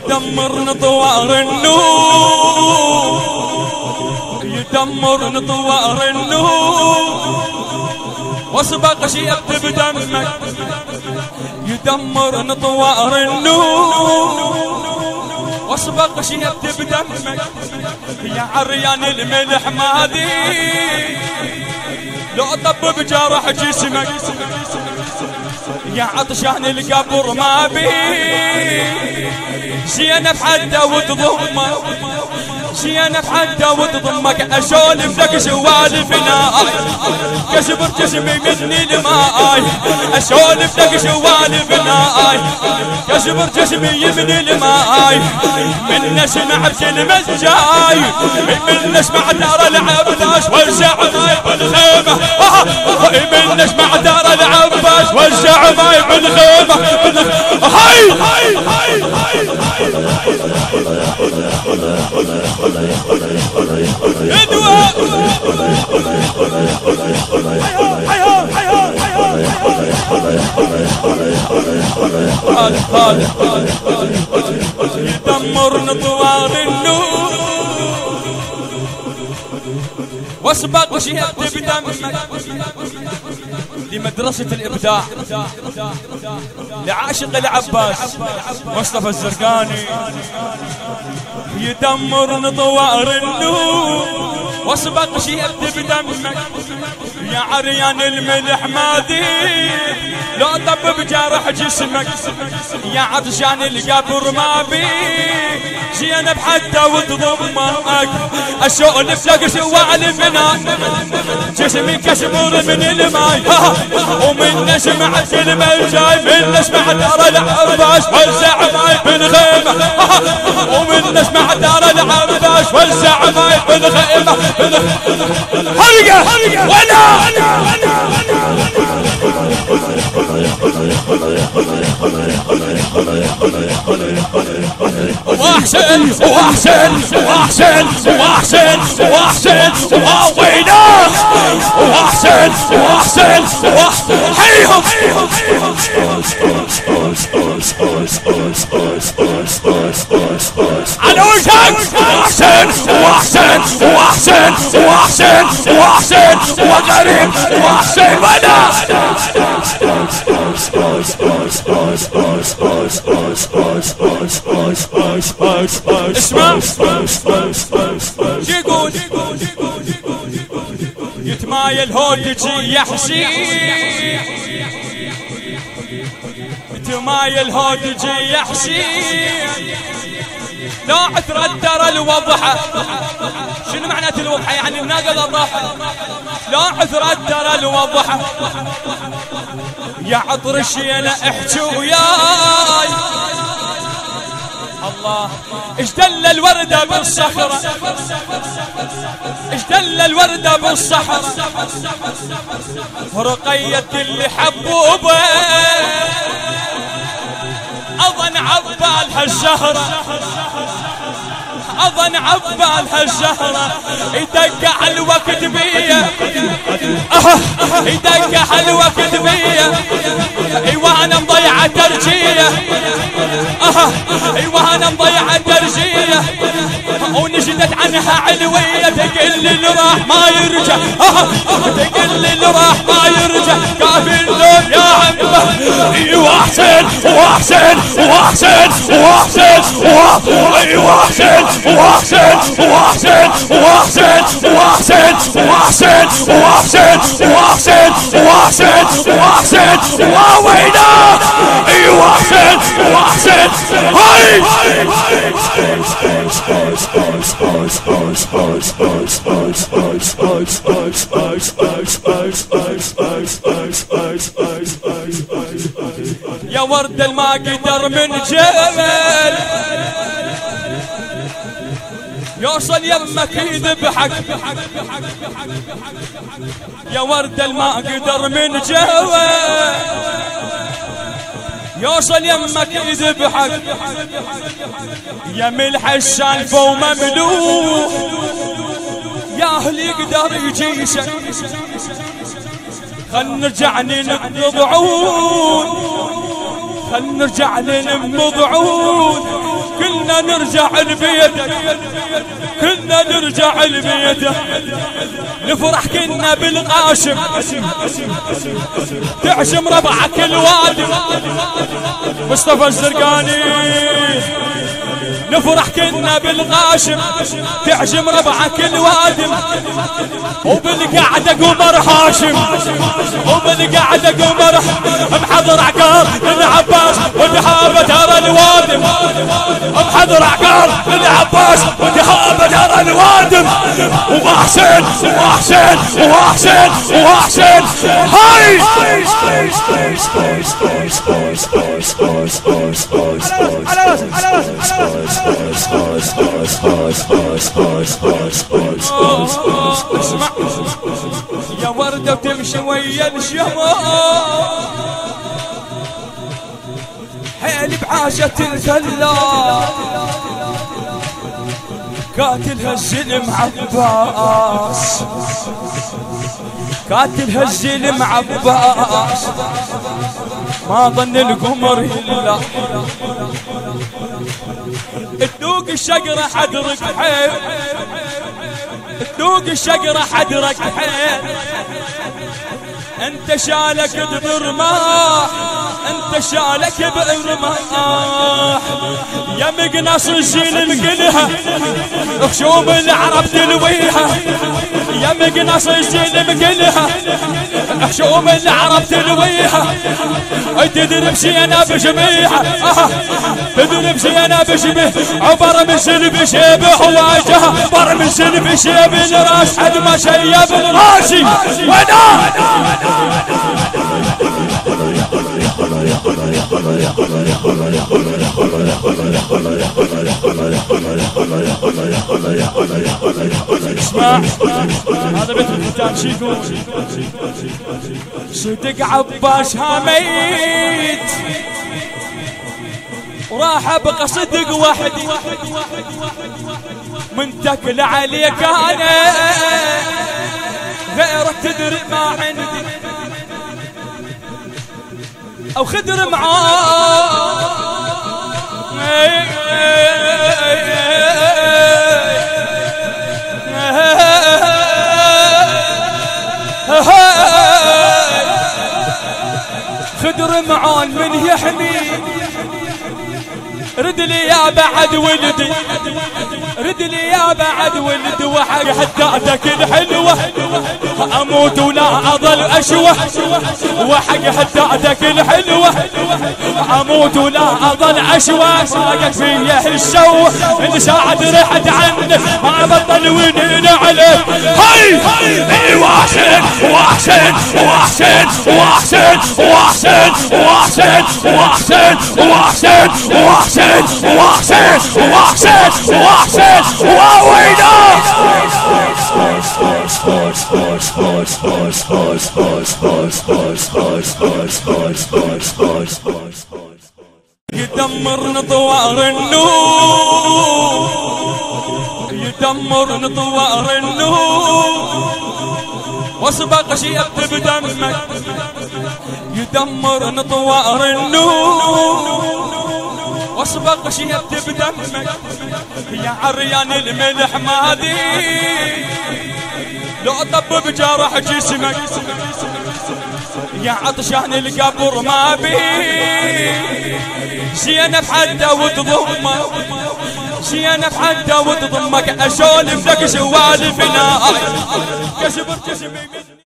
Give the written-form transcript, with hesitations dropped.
يدمر طوار النور، يدمر طوار النور، واسبق شيبت بدمك يدمر طوار النور، واسبق شيبت بدمك يا عريان الملح ماذي لو طب بجرح جسمك، يا عطشان القبر ما بي زينب حتى وتضمك، زينب حتى وتضمك، اسولف لك سوالفنا كسبر جسمي مني الماي، اسولف لك سوالفنا كسبر جسمي مني الماي، من نسمع بكلمة جاي، من نسمع دار العباس وزع ماي بالخيمة، من نسمع دار العباس وزع ماي بالخيمة، هاي هاي هاي هاي يدمر طوار النور، واسبق شهدت بدمك لمدرسة الإبداع لعاشق العباس مصطفى الزرقاني. يدمر طوار النور، واسبق شهدت بدمك يا عريان الملح ماذي لو طب بجرح جسمك، يا عطشان القبر ما بي زينب حتى وتضمك، اسولف لك سوالفنا جسمي كسمور من الماي، ومن نسمع كلمة جاي، من نسمع دار العباس وزع ماي بالخيمة، ومن نسمع دار العباس وزع ماي بالخيمة، حرقة ولا واحسن واحسن واحسن واحسن واحسن وويناه واحسن واحسن حيهم على وجهك واحسن واحسن واحسن واحسن واحسن وقريب واحسن ولا اسمع يقول يتمايل هودجي يا حسين، يتمايل هودجي يا حسين، لا عثرت ترى الوضحة. شنو معنات الوضحة؟ يعني الناقة الضحى. لا عثرت ترى الوضحة يا عطر الشيلة احكي وياي، الله ايش دل الوردة بالصخرة، ايش دل الوردة بالصحراء، رقية اللي حبوبه اظن عبالها الزهرة، اظن عبالها الزهرة، يدق على الوقت بيا يدق على الوقت بيا، ايوه انا مضيعة ترجية، ايوه انا مضيعة ترجية، ونشدت عنها علوية تقل اللي راح ما يرجع، تقل اللي راح ما يرجع، كافي اللون يا عمه، ايوه احسن واحسن واحسن واحسن ايوه احسن واحسن واحسن واحسن واحسن واحسن واحسن واحسن واحسن واحسن وويناه ايوه احسن واحسن هاي يا ورد الما قدر من جبل يوصل يمك يذبحك، يا ورد الما قدر من جبل يوصل يمك يذبحك، يا ملح الشالفة ومملوك يا اهل يقدر يجيشك، خل نرجع ننقض عود، خل نرجع ننقض عود، كل كنا نرجع لبيته، كنا نرجع لبيته، نفرح كنا بالقاشم، تعشم ربعك الوادي مصطفى الزرقاني. نفرح كنا بالقاشم تعجم ربعك الوادم، وبالقعدة قمر هاشم، وبالقعدة قمر محضر عقار العباس ودحابة ترى الوادم، محضر عقار العباس ودحابة ترى الوادم. وحسين وحسين وحسين وحسين هاي اسمع يا وردة وتمشي ويا الشمال، حيل بعاشة الثلا قاتلها الزلم عباس، قاتلها الزلم عباس، ما ظن القمر إلا تذوق الشجرة حدرك حيل، تذوق الشجرة حدرك حيل. انت شالك برماح، انت شالك برماح، يا مقناص الزلم قلها خشوم العرب تلويها، يا مقناص الزلم قلها خشوم العرب تلويها. تدري بشينا بشبيها، تدري بشينا بشبيه، عبر من سلب شيبه واجهه، عبر من سلب شيب الراس حد ما شيب الراسي وانا اسمع هذا بيت الختام شي يقول صدق عباس هاميت وراح ابقى صدق وحدي من تكل عليك انا غيرك تدري ما عندي او خدر معاه. خدر معان من يحمي رد لي يا بعد ولدي، رد لي يا بعد ولدي، وحق حداتك الحلوة اموت ولا اظل اشوه، وحق حداتك الحلوة اموت ولا اظل اشوه. ساقت فيه الشوه من ساعد رحت عنك ما بطل ونين عليك. هاي وحسين وحسين وحسين وحسين وحسين وحسين وحسين وحسين وحسين وحسين وحسين وحسين ووينا يدمر نطوار النور، يدمر نطوار النور واسبق شيبت بدمك، يدمر نطوار النور واسبق شيبت بدمك. يا عريان الملح ماذي لو طب بجرح جسمك، يا عطشان القبر ما بي زينب حتى وتضمك، زينب حتى وتضمك. اسولف لك سوالف ناي كسبر كسبي